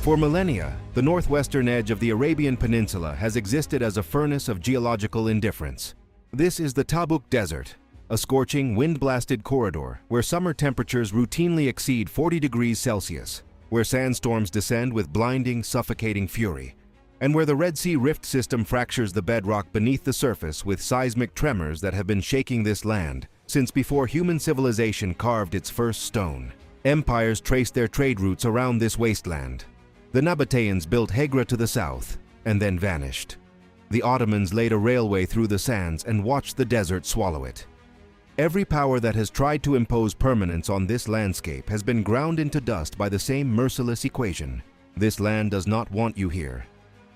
For millennia, the northwestern edge of the Arabian Peninsula has existed as a furnace of geological indifference. This is the Tabuk Desert, a scorching, wind-blasted corridor where summer temperatures routinely exceed 40 degrees Celsius, where sandstorms descend with blinding, suffocating fury, and where the Red Sea rift system fractures the bedrock beneath the surface with seismic tremors that have been shaking this land since before human civilization carved its first stone. Empires traced their trade routes around this wasteland. The Nabateans built Hegra to the south and then vanished. The Ottomans laid a railway through the sands and watched the desert swallow it. Every power that has tried to impose permanence on this landscape has been ground into dust by the same merciless equation. This land does not want you here.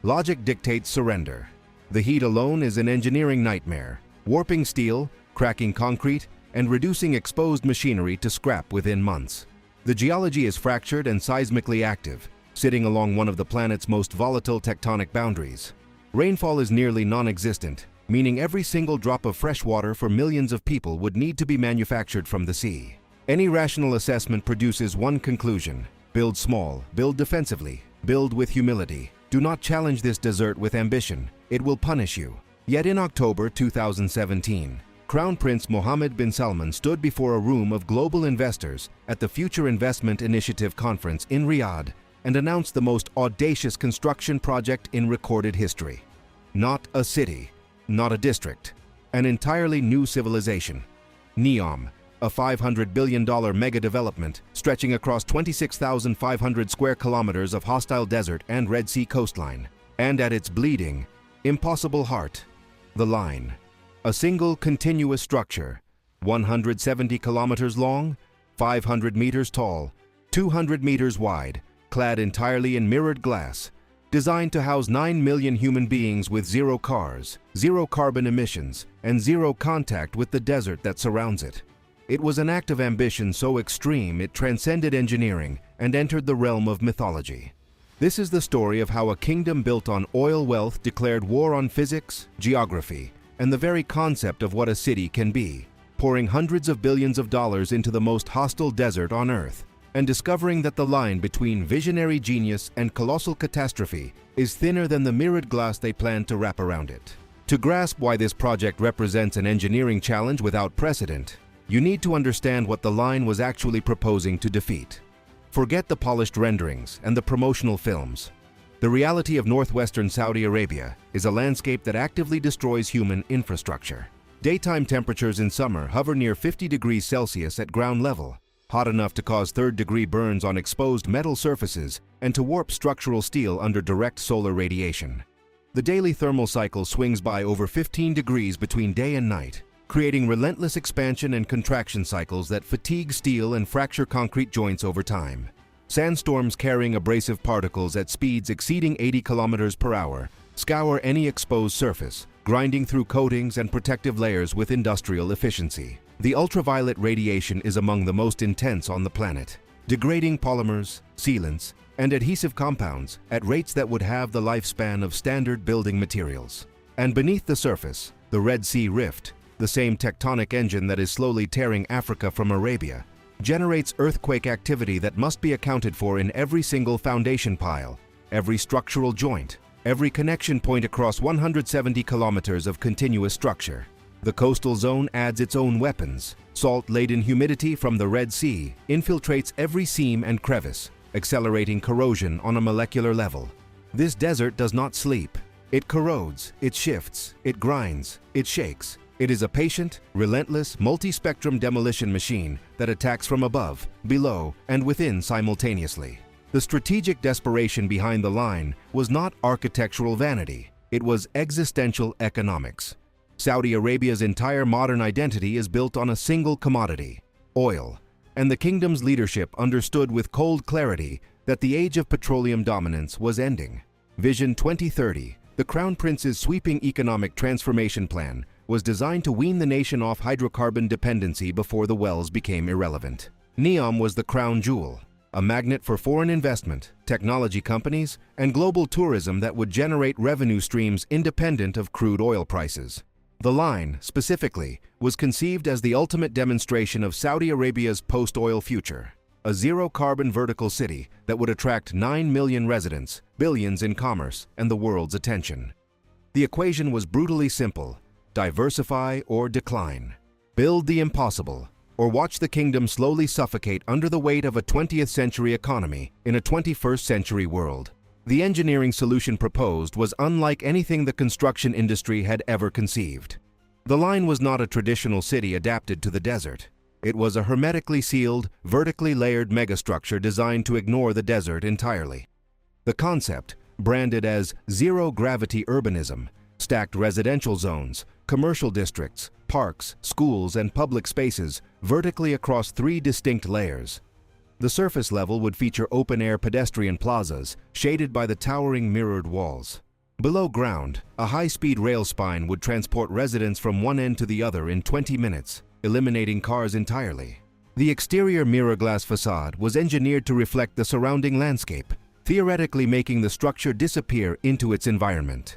Logic dictates surrender. The heat alone is an engineering nightmare, warping steel, cracking concrete, and reducing exposed machinery to scrap within months. The geology is fractured and seismically active, sitting along one of the planet's most volatile tectonic boundaries. Rainfall is nearly non-existent, meaning every single drop of fresh water for millions of people would need to be manufactured from the sea. Any rational assessment produces one conclusion: build small, build defensively, build with humility. Do not challenge this desert with ambition. It will punish you. Yet in October 2017, Crown Prince Mohammed bin Salman stood before a room of global investors at the Future Investment Initiative Conference in Riyadh and announced the most audacious construction project in recorded history. Not a city, not a district, an entirely new civilization. NEOM, a $500 billion mega development stretching across 26,500 square kilometers of hostile desert and Red Sea coastline. And at its bleeding, impossible heart, the line. A single continuous structure, 170 kilometers long, 500 meters tall, 200 meters wide, clad entirely in mirrored glass, designed to house 9 million human beings with zero cars, zero carbon emissions, and zero contact with the desert that surrounds it. It was an act of ambition so extreme it transcended engineering and entered the realm of mythology. This is the story of how a kingdom built on oil wealth declared war on physics, geography, and the very concept of what a city can be, pouring hundreds of billions of dollars into the most hostile desert on Earth, and discovering that the line between visionary genius and colossal catastrophe is thinner than the mirrored glass they planned to wrap around it. To grasp why this project represents an engineering challenge without precedent, you need to understand what the line was actually proposing to defeat. Forget the polished renderings and the promotional films. The reality of northwestern Saudi Arabia is a landscape that actively destroys human infrastructure. Daytime temperatures in summer hover near 50 degrees Celsius at ground level, hot enough to cause third-degree burns on exposed metal surfaces and to warp structural steel under direct solar radiation. The daily thermal cycle swings by over 15 degrees between day and night, creating relentless expansion and contraction cycles that fatigue steel and fracture concrete joints over time. Sandstorms carrying abrasive particles at speeds exceeding 80 kilometers per hour scour any exposed surface, grinding through coatings and protective layers with industrial efficiency. The ultraviolet radiation is among the most intense on the planet, degrading polymers, sealants, and adhesive compounds at rates that would have the lifespan of standard building materials. And beneath the surface, the Red Sea rift, the same tectonic engine that is slowly tearing Africa from Arabia, generates earthquake activity that must be accounted for in every single foundation pile, every structural joint, every connection point across 170 kilometers of continuous structure. The coastal zone adds its own weapons. Salt-laden humidity from the Red Sea infiltrates every seam and crevice, accelerating corrosion on a molecular level. This desert does not sleep. It corrodes, it shifts, it grinds, it shakes. It is a patient, relentless, multi-spectrum demolition machine that attacks from above, below, and within simultaneously. The strategic desperation behind the line was not architectural vanity. It was existential economics. Saudi Arabia's entire modern identity is built on a single commodity, oil, and the kingdom's leadership understood with cold clarity that the age of petroleum dominance was ending. Vision 2030, the Crown Prince's sweeping economic transformation plan, was designed to wean the nation off hydrocarbon dependency before the wells became irrelevant. NEOM was the crown jewel, a magnet for foreign investment, technology companies, and global tourism that would generate revenue streams independent of crude oil prices. The line, specifically, was conceived as the ultimate demonstration of Saudi Arabia's post-oil future. a zero-carbon vertical city that would attract 9 million residents, billions in commerce, and the world's attention. The equation was brutally simple: diversify or decline. Build the impossible, or watch the kingdom slowly suffocate under the weight of a 20th century economy in a 21st century world. The engineering solution proposed was unlike anything the construction industry had ever conceived. The line was not a traditional city adapted to the desert. It was a hermetically sealed, vertically layered megastructure designed to ignore the desert entirely. The concept, branded as zero-gravity urbanism, stacked residential zones, commercial districts, parks, schools, and public spaces vertically across 3 distinct layers. The surface level would feature open-air pedestrian plazas shaded by the towering mirrored walls. Below ground, a high-speed rail spine would transport residents from one end to the other in 20 minutes, eliminating cars entirely. The exterior mirror glass facade was engineered to reflect the surrounding landscape, theoretically making the structure disappear into its environment.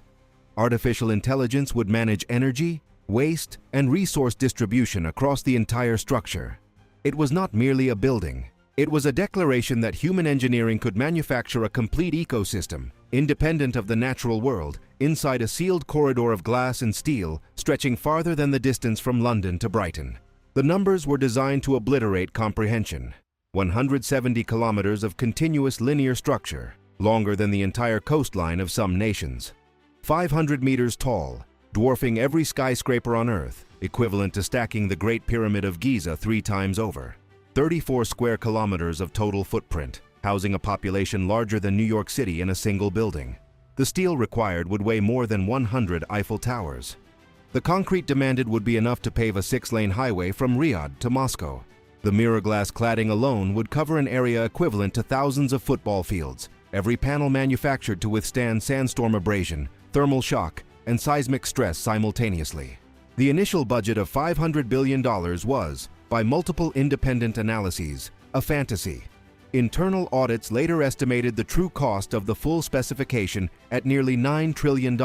Artificial intelligence would manage energy, waste, and resource distribution across the entire structure. It was not merely a building. It was a declaration that human engineering could manufacture a complete ecosystem, independent of the natural world, inside a sealed corridor of glass and steel stretching farther than the distance from London to Brighton. The numbers were designed to obliterate comprehension. 170 kilometers of continuous linear structure, longer than the entire coastline of some nations. 500 meters tall, dwarfing every skyscraper on Earth, equivalent to stacking the Great Pyramid of Giza 3 times over. 34 square kilometers of total footprint, housing a population larger than New York City in a single building. The steel required would weigh more than 100 Eiffel Towers. The concrete demanded would be enough to pave a 6-lane highway from Riyadh to Moscow. The mirror glass cladding alone would cover an area equivalent to thousands of football fields, every panel manufactured to withstand sandstorm abrasion, thermal shock, and seismic stress simultaneously. The initial budget of $500 billion was, by multiple independent analyses, a fantasy. Internal audits later estimated the true cost of the full specification at nearly $9 trillion,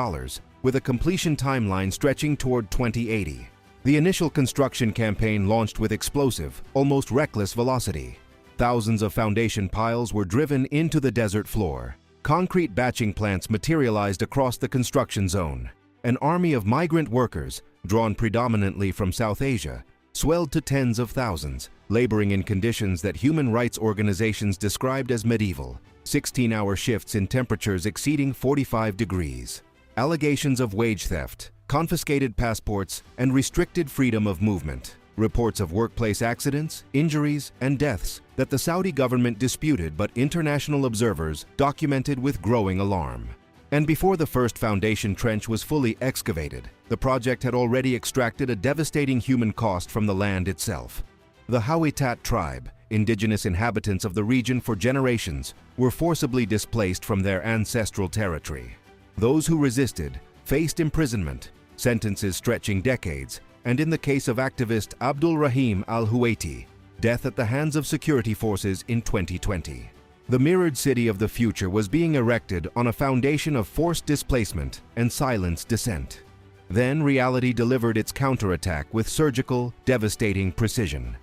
with a completion timeline stretching toward 2080. The initial construction campaign launched with explosive, almost reckless velocity. Thousands of foundation piles were driven into the desert floor. Concrete batching plants materialized across the construction zone. An army of migrant workers, drawn predominantly from South Asia, swelled to tens of thousands, laboring in conditions that human rights organizations described as medieval, 16-hour shifts in temperatures exceeding 45 degrees. Allegations of wage theft, confiscated passports, and restricted freedom of movement. Reports of workplace accidents, injuries, and deaths that the Saudi government disputed but international observers documented with growing alarm. And before the first foundation trench was fully excavated, the project had already extracted a devastating human cost from the land itself. The Hawitat tribe, indigenous inhabitants of the region for generations, were forcibly displaced from their ancestral territory. Those who resisted faced imprisonment, sentences stretching decades, and in the case of activist Abdul Rahim al-Huwaiti, death at the hands of security forces in 2020. The mirrored city of the future was being erected on a foundation of forced displacement and silenced dissent. Then reality delivered its counterattack with surgical, devastating precision.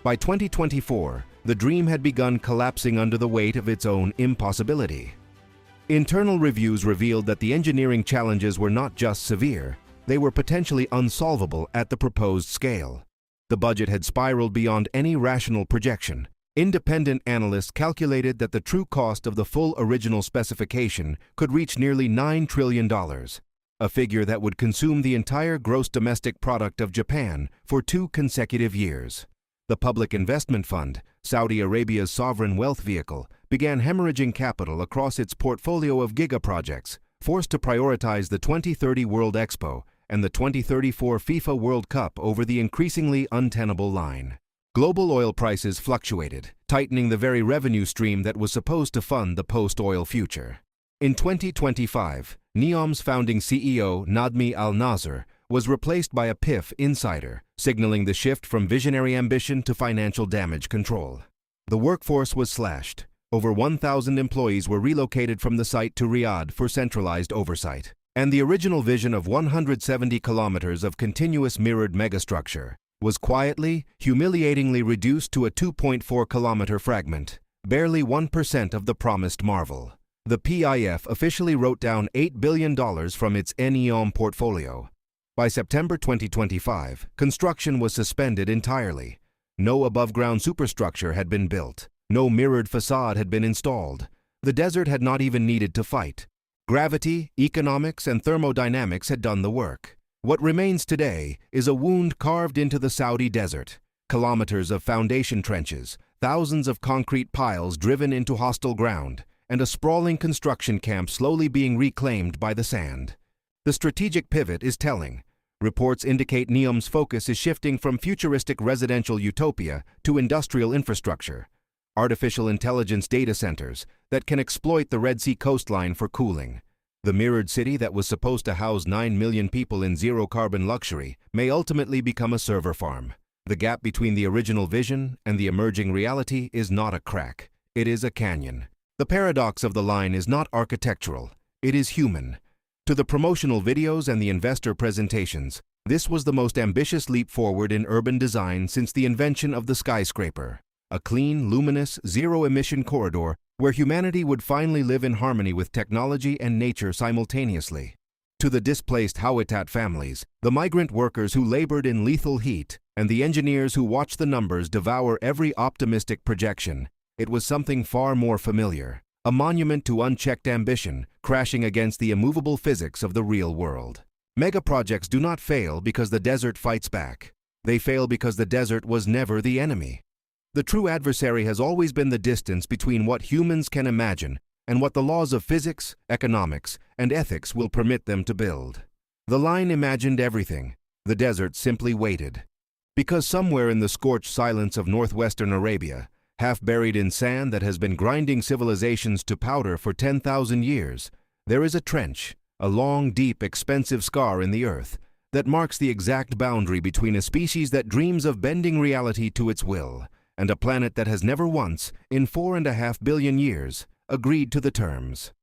By 2024, the dream had begun collapsing under the weight of its own impossibility. Internal reviews revealed that the engineering challenges were not just severe, they were potentially unsolvable at the proposed scale. The budget had spiraled beyond any rational projection. Independent analysts calculated that the true cost of the full original specification could reach nearly $9 trillion, a figure that would consume the entire gross domestic product of Japan for 2 consecutive years. The Public Investment Fund, Saudi Arabia's sovereign wealth vehicle, began hemorrhaging capital across its portfolio of gigaprojects, forced to prioritize the 2030 World Expo and the 2034 FIFA World Cup over the increasingly untenable line. Global oil prices fluctuated, tightening the very revenue stream that was supposed to fund the post-oil future. In 2025, NEOM's founding CEO, Nadmi Al-Nasser, was replaced by a PIF insider, signaling the shift from visionary ambition to financial damage control. The workforce was slashed. Over 1,000 employees were relocated from the site to Riyadh for centralized oversight. And the original vision of 170 kilometers of continuous mirrored megastructure, was quietly, humiliatingly reduced to a 2.4-kilometer fragment, barely 1% of the promised marvel. The PIF officially wrote down $8 billion from its NEOM portfolio. By September 2025, construction was suspended entirely. No above-ground superstructure had been built. No mirrored facade had been installed. The desert had not even needed to fight. Gravity, economics, and thermodynamics had done the work. What remains today is a wound carved into the Saudi desert. Kilometers of foundation trenches, thousands of concrete piles driven into hostile ground, and a sprawling construction camp slowly being reclaimed by the sand. The strategic pivot is telling. Reports indicate NEOM's focus is shifting from futuristic residential utopia to industrial infrastructure, artificial intelligence data centers that can exploit the Red Sea coastline for cooling. The mirrored city that was supposed to house 9 million people in zero-carbon luxury may ultimately become a server farm. The gap between the original vision and the emerging reality is not a crack, it is a canyon. The paradox of the line is not architectural, it is human. To the promotional videos and the investor presentations, this was the most ambitious leap forward in urban design since the invention of the skyscraper. A clean, luminous, zero-emission corridor where humanity would finally live in harmony with technology and nature simultaneously. To the displaced Habitat families, the migrant workers who labored in lethal heat, and the engineers who watched the numbers devour every optimistic projection, it was something far more familiar, a monument to unchecked ambition crashing against the immovable physics of the real world. Megaprojects do not fail because the desert fights back. They fail because the desert was never the enemy. The true adversary has always been the distance between what humans can imagine and what the laws of physics, economics, and ethics will permit them to build. The line imagined everything. The desert simply waited. Because somewhere in the scorched silence of northwestern Arabia, half buried in sand that has been grinding civilizations to powder for 10,000 years, there is a trench, a long, deep, expensive scar in the earth that marks the exact boundary between a species that dreams of bending reality to its will and a planet that has never once, in 4.5 billion years, agreed to the terms.